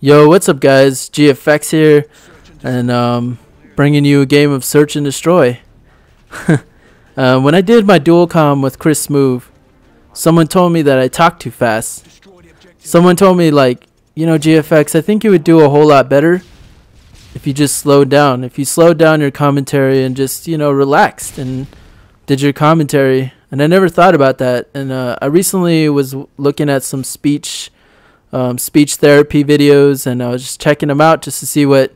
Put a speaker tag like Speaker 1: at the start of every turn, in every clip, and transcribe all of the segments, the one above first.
Speaker 1: Yo, what's up, guys? GFX here, and bringing you a game of Search and Destroy. When I did my dual com with Chris Smoove, someone told me that I talk too fast. Someone told me, like, GFX, I think you would do a whole lot better if you just slowed down. If you slowed down your commentary and just, relaxed and did your commentary. And I never thought about that. And I recently was looking at some speech therapy videos, and I was just checking them out just to see what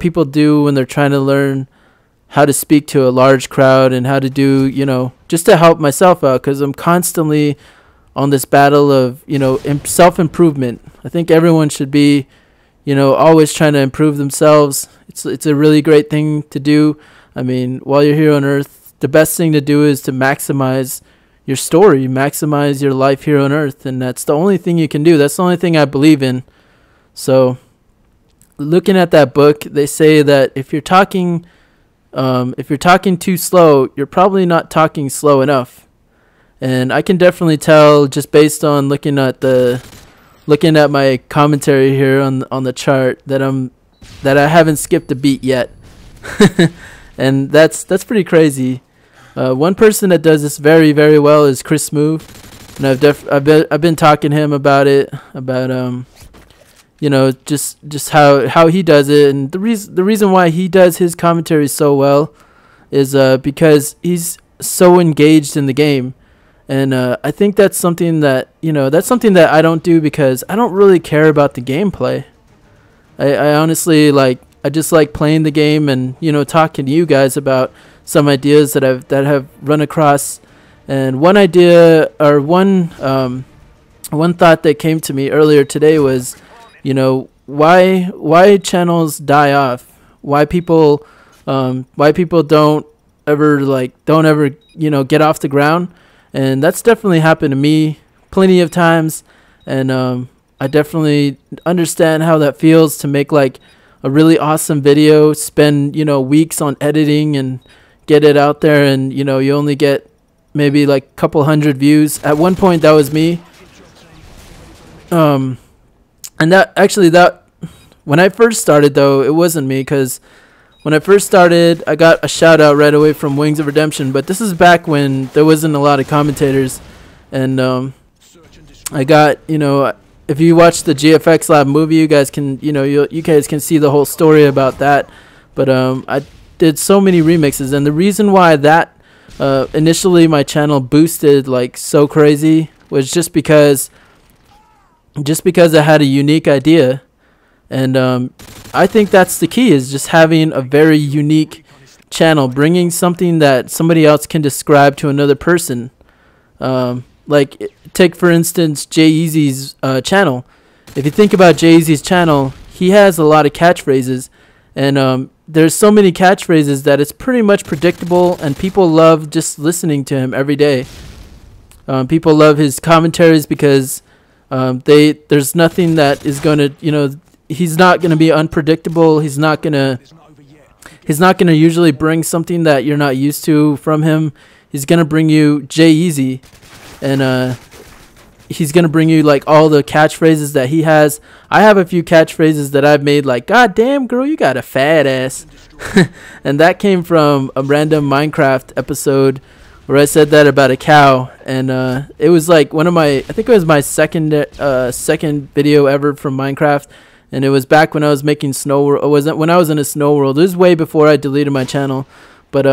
Speaker 1: people do when they're trying to learn how to speak to a large crowd and how to do, just to help myself out, because I'm constantly on this battle of, self-improvement. I think everyone should be, always trying to improve themselves. It's a really great thing to do. I mean, while you're here on Earth, the best thing to do is to maximize your story, maximize your life here on Earth, and that's the only thing you can do. That's the only thing I believe in. So, looking at that book, they say that if you're talking too slow, you're probably not talking slow enough. And I can definitely tell just based on looking at my commentary here on the chart that I haven't skipped a beat yet, and that's pretty crazy. One person that does this very, very well is Chris Smoove, and I've been talking to him about it, just how he does it, and the reason why he does his commentary so well is because he's so engaged in the game, and I think that's something that I don't do, because I don't really care about the gameplay. I honestly I just like playing the game and talking to you guys about some ideas that have run across. And one idea, or one thought that came to me earlier today was, why channels die off, why people don't ever get off the ground. And that's definitely happened to me plenty of times, and I definitely understand how that feels to make like a really awesome video, spend weeks on editing and get it out there, and you only get maybe like a couple hundred views. At one point that was me, and that when I first started, though, it wasn't me, because when I first started I got a shout out right away from Wings of Redemption, but this is back when there wasn't a lot of commentators, and I got, if you watch the GFX Lab movie, you guys can you guys can see the whole story about that. But I did so many remixes, and the reason why that initially my channel boosted like so crazy was just because I had a unique idea. And I think that's the key, is just having a very unique channel, bringing something that somebody else can describe to another person. Like, take for instance Jay-Eazy's channel. If you think about Jay-Eazy's channel, he has a lot of catchphrases, and there's so many catchphrases that it's pretty much predictable, and people love just listening to him every day. People love his commentaries because there's nothing that is going to, he's not going to be unpredictable. He's not going to usually bring something that you're not used to from him. He's going to bring you Jay-Eazy, and he's going to bring you like all the catchphrases that he has. I have a few catchphrases that I've made, like, "God damn, girl, you got a fat ass." And that came from a random Minecraft episode where I said that about a cow. And it was like I think it was my second video ever from Minecraft. And it was back when I was making Snow World. It wasn't when I was in a Snow World. It was way before I deleted my channel. But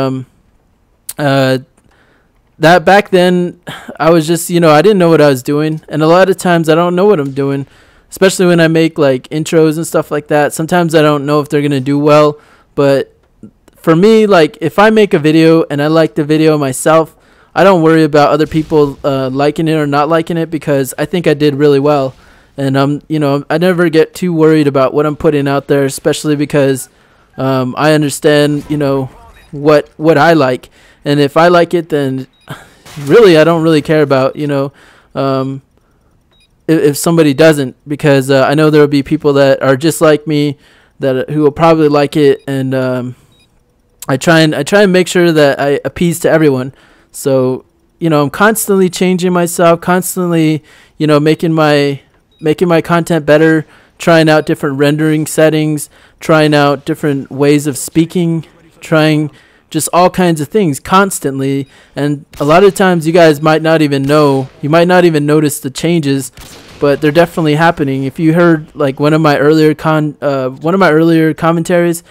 Speaker 1: that back then, I was just, I didn't know what I was doing. And a lot of times I don't know what I'm doing, especially when I make like intros and stuff like that. Sometimes I don't know if they're going to do well. But for me, like, if I make a video and I like the video myself, I don't worry about other people liking it or not liking it, because I think I did really well. And I never get too worried about what I'm putting out there, especially because I understand, what I like. And if I like it, then really I don't really care about, if somebody doesn't, because I know there will be people that are just like me who will probably like it. And I try and make sure that I appease to everyone. So, I'm constantly changing myself, constantly, making my content better, trying out different rendering settings, trying out different ways of speaking, trying just all kinds of things constantly. And a lot of times you guys might not even know, you might not even notice the changes, but they're definitely happening. If you heard like one of my earlier commentaries,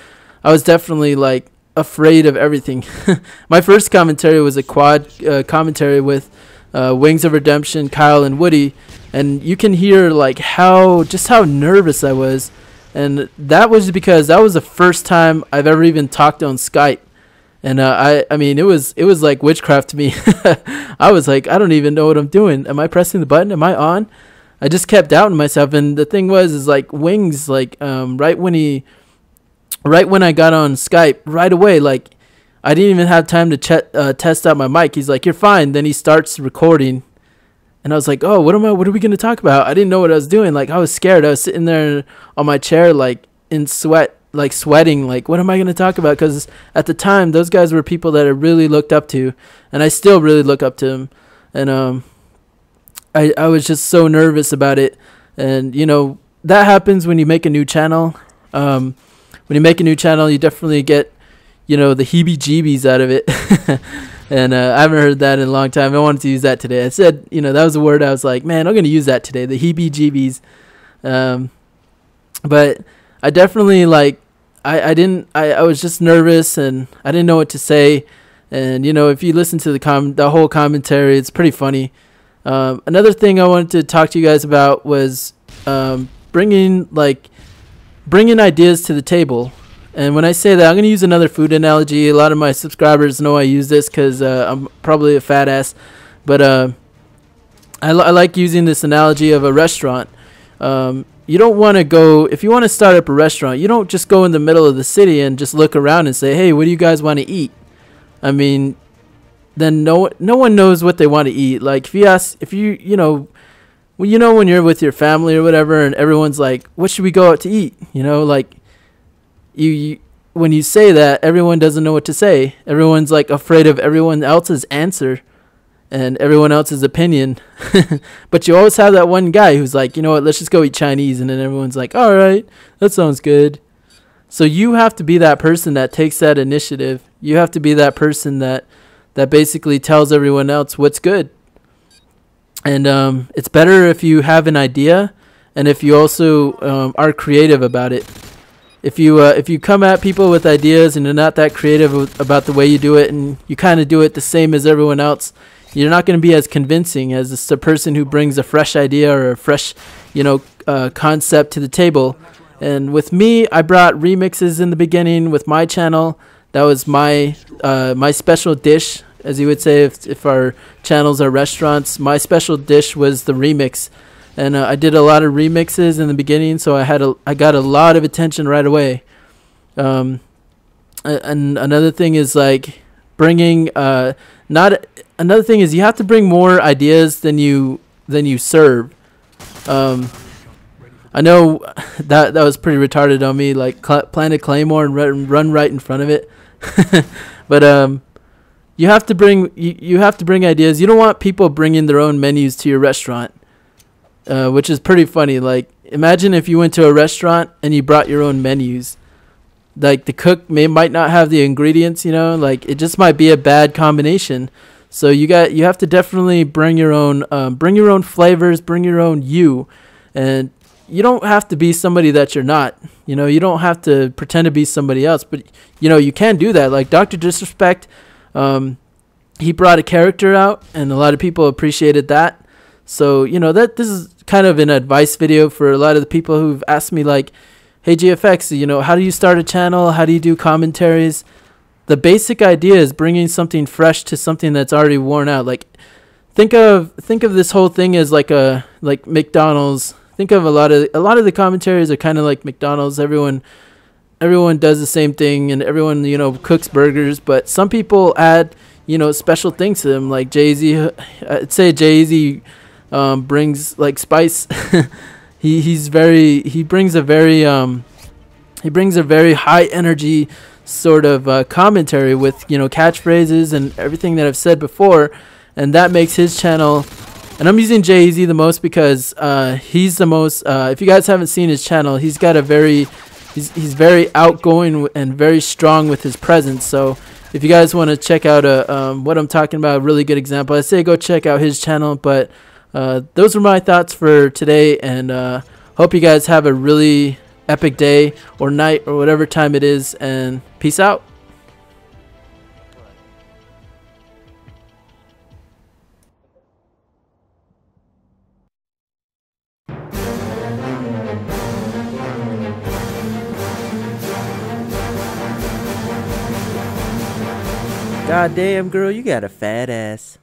Speaker 1: I was definitely like afraid of everything. My first commentary was a quad commentary with Wings of Redemption, Kyle, and Woody, and you can hear like how nervous I was, and that was because that was the first time I've ever even talked on Skype. And I mean, it was like witchcraft to me. I was like, I don't even know what I'm doing. Am I pressing the button? Am I on? I just kept doubting myself. And the thing is like Wings, like right when I got on Skype, right away, like I didn't even have time to test out my mic. He's like, "You're fine." Then he starts recording, and I was like, "Oh, what are we gonna talk about?" I didn't know what I was doing. Like I was scared. I was sitting there on my chair, like in sweat, like sweating. Like, what am I gonna talk about? Because at the time, those guys were people that I really looked up to, and I still really look up to them. And I was just so nervous about it. And you know that happens when you make a new channel. When you make a new channel, you definitely get, you know, the heebie-jeebies out of it. And I haven't heard that in a long time. I wanted to use that today. I said, you know, that was a word I was like, man, I'm going to use that today, the heebie-jeebies. But I definitely, like, I was just nervous, and I didn't know what to say. And, you know, if you listen to the whole commentary, it's pretty funny. Another thing I wanted to talk to you guys about was bringing ideas to the table. And when I say that, I'm going to use another food analogy. A lot of my subscribers know I use this because I'm probably a fat ass. But I like using this analogy of a restaurant. You don't want to go, if you want to start up a restaurant, you don't just go in the middle of the city and just look around and say, hey, what do you guys want to eat? I mean, then no one knows what they want to eat. Like if you know, well, you know, when you're with your family or whatever, and everyone's like, what should we go out to eat? You know, like you when you say that, everyone doesn't know what to say. Everyone's like afraid of everyone else's answer and everyone else's opinion. But you always have that one guy who's like, you know what, let's just go eat Chinese. And then everyone's like, all right, that sounds good. So you have to be that person that takes that initiative. You have to be that person that basically tells everyone else what's good. And it's better if you have an idea, and if you also are creative about it. If you come at people with ideas and you're not that creative about the way you do it, and you kind of do it the same as everyone else, you're not going to be as convincing as the person who brings a fresh idea or a fresh, you know, concept to the table. And with me, I brought remixes in the beginning with my channel. That was my special dish, as you would say if our channels are restaurants. My special dish was the remix. And I did a lot of remixes in the beginning, so I got a lot of attention right away. And another thing is like bringing another thing is you have to bring more ideas than you serve. I know that was pretty retarded on me, like plant a claymore and run right in front of it. But you have to bring ideas. You don't want people bringing their own menus to your restaurant. Which is pretty funny. Like, imagine if you went to a restaurant and you brought your own menus. Like, the cook might not have the ingredients, you know, like it just might be a bad combination. So you have to definitely bring your own flavors, bring your own you, and you don't have to be somebody that you're not. You know, you don't have to pretend to be somebody else, but you know, you can do that. Like Dr. Disrespect, he brought a character out, and a lot of people appreciated that. So, you know, this is kind of an advice video for a lot of the people who've asked me, like, hey, GFX, you know, how do you start a channel? How do you do commentaries? The basic idea is bringing something fresh to something that's already worn out. Like, think of this whole thing as like McDonald's. Think of a lot of the commentaries are kind of like McDonald's. Everyone does the same thing, and everyone, you know, cooks burgers, but some people add, you know, special things to them. Like Jay-Z, I'd say Jay-Z brings like spice. he brings a very high energy sort of commentary with, you know, catchphrases and everything that I've said before, and that makes his channel And I'm using Jay-Z the most because he's the most. If you guys haven't seen his channel, he's got a very, he's very outgoing and very strong with his presence. So if you guys want to check out what I'm talking about, a really good example, I say go check out his channel. But those are my thoughts for today, and hope you guys have a really epic day or night or whatever time it is, and peace out.
Speaker 2: God damn, girl, you got a fat ass.